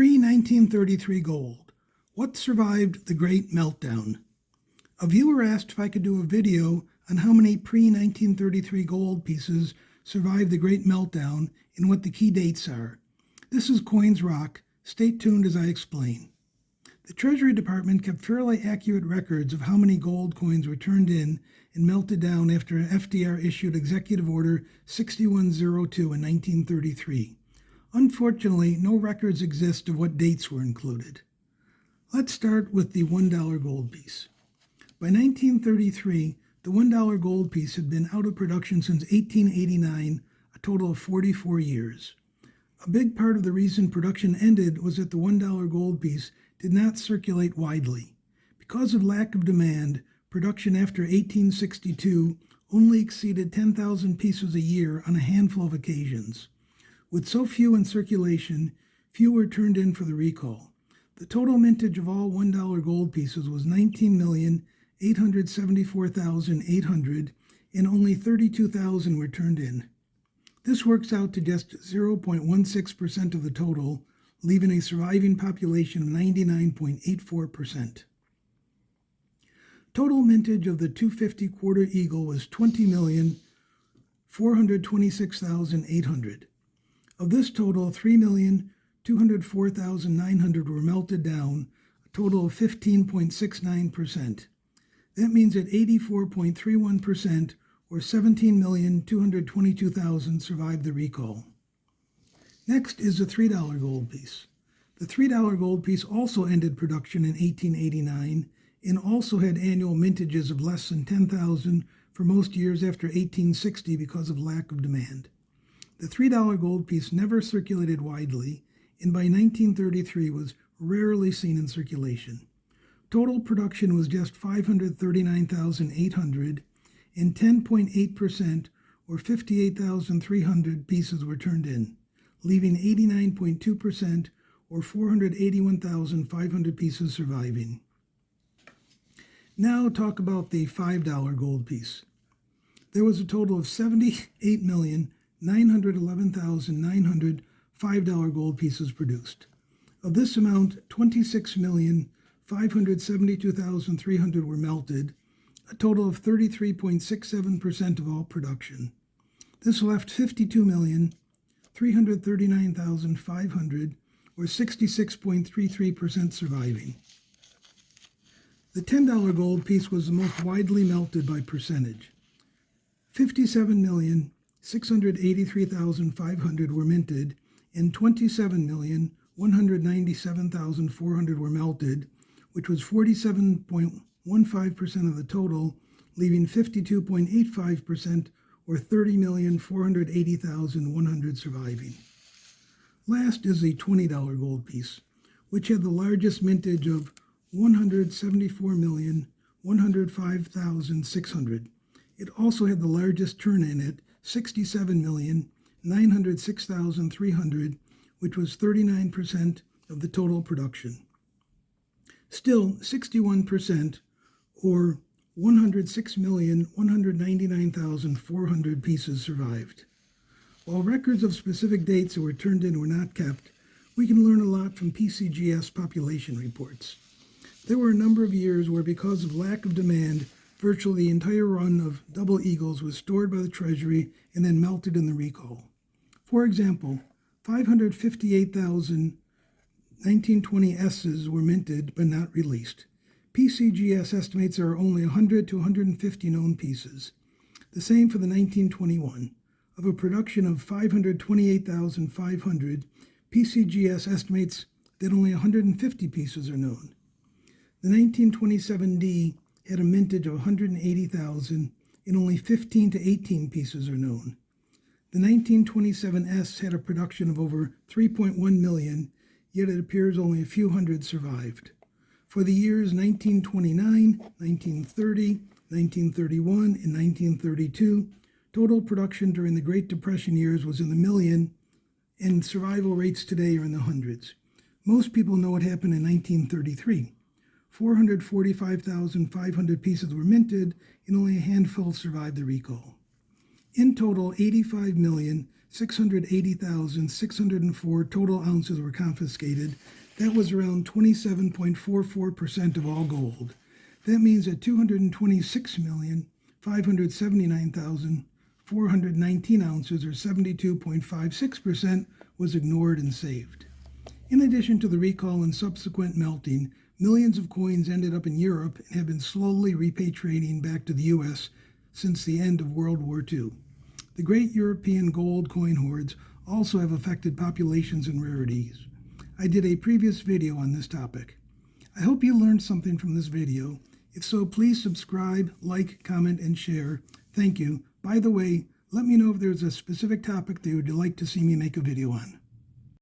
Pre-1933 gold. What survived the Great Meltdown? A viewer asked if I could do a video on how many pre-1933 gold pieces survived the Great Meltdown and what the key dates are. This is Coins Roc. Stay tuned as I explain. The Treasury Department kept fairly accurate records of how many gold coins were turned in and melted down after FDR issued Executive Order 6102 in 1933. Unfortunately, no records exist of what dates were included. Let's start with the $1 gold piece. By 1933, the $1 gold piece had been out of production since 1889, a total of 44 years. A big part of the reason production ended was that the $1 gold piece did not circulate widely. Because of lack of demand, production after 1862 only exceeded 10,000 pieces a year on a handful of occasions. With so few in circulation, few were turned in for the recall. The total mintage of all $1 gold pieces was 19,874,800, and only 32,000 were turned in. This works out to just 0.16% of the total, leaving a surviving population of 99.84%. Total mintage of the 250 quarter eagle was 20,426,800. Of this total, 3,204,900 were melted down, a total of 15.69%. That means that 84.31%, or 17,222,000, survived the recall. Next is the $3 gold piece. The $3 gold piece also ended production in 1889 and also had annual mintages of less than 10,000 for most years after 1860 because of lack of demand. The $3 gold piece never circulated widely, and by 1933 was rarely seen in circulation. Total production was just 539,800, and 10.8%, or 58,300 pieces were turned in, leaving 89.2%, or 481,500 pieces surviving. Now talk about the $5 gold piece. There was a total of 78,911,900 $5 gold pieces produced. Of this amount, 26,572,300 were melted, a total of 33.67% of all production. This left 52,339,500, or 66.33% surviving. The $10 gold piece was the most widely melted by percentage. 57,683,500 were minted, and 27,197,400 were melted, which was 47.15% of the total, leaving 52.85%, or 30,480,100 surviving. Last is the $20 gold piece, which had the largest mintage of 174,105,600. It also had the largest turn-in at 67,906,300, which was 39% of the total production. Still, 61%, or 106,199,400 pieces survived. While records of specific dates that were turned in were not kept, we can learn a lot from PCGS population reports. There were a number of years where, because of lack of demand, virtually the entire run of double eagles was stored by the Treasury and then melted in the recall. For example, 558,000 1920 S's were minted but not released. PCGS estimates there are only 100 to 150 known pieces. The same for the 1921. Of a production of 528,500, PCGS estimates that only 150 pieces are known. The 1927D had a mintage of 180,000 and only 15 to 18 pieces are known. The 1927S had a production of over 3.1 million, yet it appears only a few hundred survived. For the years 1929, 1930, 1931, and 1932, total production during the Great Depression years was in the million, and survival rates today are in the hundreds. Most people know what happened in 1933. 445,500 pieces were minted, and only a handful survived the recall. In total, 85,000,000 680,604 total ounces were confiscated. That was around 27.44% of all gold. That means that 226,579,419 ounces, or 72.56%, was ignored and saved. In addition to the recall and subsequent melting, millions of coins ended up in Europe and have been slowly repatriating back to the U.S. since the end of World War II. The great European gold coin hoards also have affected populations and rarities. I did a previous video on this topic. I hope you learned something from this video. If so, please subscribe, like, comment, and share. Thank you. By the way, let me know if there's a specific topic that you would like to see me make a video on.